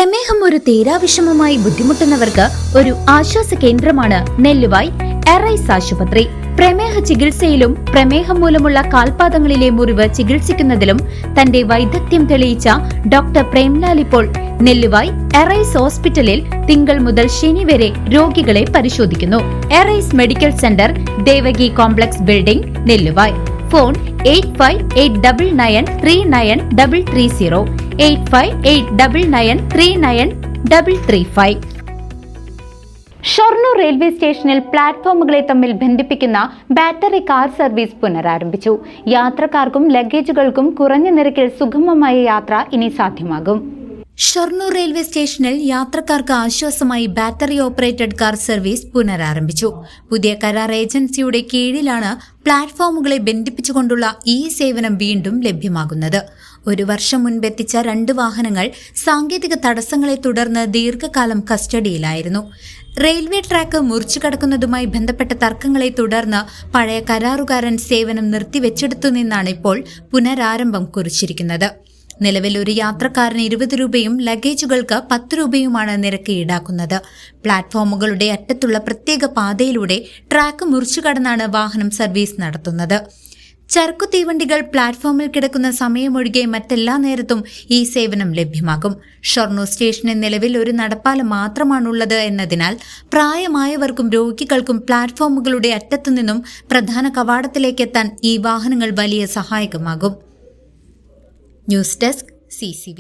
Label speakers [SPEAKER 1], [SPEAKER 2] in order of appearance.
[SPEAKER 1] പ്രമേഹം ഒരു തീരാവിഷമമായി ബുദ്ധിമുട്ടുന്നവർക്ക് ഒരു ആശ്വാസ കേന്ദ്രമാണ് നെല്ലുവായ് എറൈസ് ആശുപത്രി. പ്രമേഹ ചികിത്സയിലും പ്രമേഹം മൂലമുള്ള കാൽപാദങ്ങളിലെ മുറിവ് ചികിത്സിക്കുന്നതിലും തന്റെ വൈദഗ്ധ്യം തെളിയിച്ച ഡോക്ടർ പ്രേംലാൽ ഇപ്പോൾ നെല്ലുവായ് എറൈസ് ഹോസ്പിറ്റലിൽ തിങ്കൾ മുതൽ ശനി വരെ രോഗികളെ പരിശോധിക്കുന്നു. Arise medical centre, Devaki complex building, Nelluvai. Phone 8589939330 8589939335. Shoranur railway സ്റ്റേഷനിൽ പ്ലാറ്റ്ഫോമുകളെ തമ്മിൽ ബന്ധിപ്പിക്കുന്ന ബാറ്ററി കാർ സർവീസ് പുനരാരംഭിച്ചു. യാത്രക്കാർക്കും ലഗേജുകൾക്കും കുറഞ്ഞ നിരക്കിൽ സുഗമമായ യാത്ര ഇനി സാധ്യമാകും. ഷൊർണൂർ റെയിൽവേ സ്റ്റേഷനിൽ യാത്രക്കാർക്ക് ആശ്വാസമായി ബാറ്ററി ഓപ്പറേറ്റഡ് കാർ സർവീസ് പുനരാരംഭിച്ചു. പുതിയ കരാർ ഏജൻസിയുടെ കീഴിലാണ് പ്ലാറ്റ്ഫോമുകളെ ബന്ധിപ്പിച്ചുകൊണ്ടുള്ള ഈ സേവനം വീണ്ടും ലഭ്യമാകുന്നത്. 1 വർഷം മുൻപെത്തിച്ച 2 വാഹനങ്ങൾ സാങ്കേതിക തടസ്സങ്ങളെ തുടർന്ന് ദീർഘകാലം കസ്റ്റഡിയിലായിരുന്നു. റെയിൽവേ ട്രാക്ക് മുറിച്ചു കടക്കുന്നതുമായി ബന്ധപ്പെട്ട തർക്കങ്ങളെ തുടർന്ന് പഴയ കരാറുകാരൻ സേവനം നിർത്തിവെച്ചെടുത്തു നിന്നാണ് ഇപ്പോൾ പുനരാരംഭം കുറിച്ചിരിക്കുന്നത്. നിലവിൽ ഒരു യാത്രക്കാരന് 20 രൂപയും ലഗേജുകൾക്ക് 10 രൂപയുമാണ് നിരക്ക് ഈടാക്കുന്നത്. പ്ലാറ്റ്ഫോമുകളുടെ അറ്റത്തുള്ള പ്രത്യേക പാതയിലൂടെ ട്രാക്ക് മുറിച്ചു കടന്നാണ് വാഹനം സർവീസ് നടത്തുന്നത്. ചരക്കു തീവണ്ടികൾ പ്ലാറ്റ്ഫോമിൽ കിടക്കുന്ന സമയമൊഴികെ മറ്റെല്ലാ നേരത്തും ഈ സേവനം ലഭ്യമാകും. ഷൊർണൂർ സ്റ്റേഷനിൽ നിലവിൽ ഒരു നടപ്പാലം മാത്രമാണുള്ളത് എന്നതിനാൽ പ്രായമായവർക്കും രോഗികൾക്കും പ്ലാറ്റ്ഫോമുകളുടെ അറ്റത്തുനിന്നും പ്രധാന കവാടത്തിലേക്ക് എത്താൻ ഈ വാഹനങ്ങൾ വലിയ സഹായകമാകും. News desk CCV.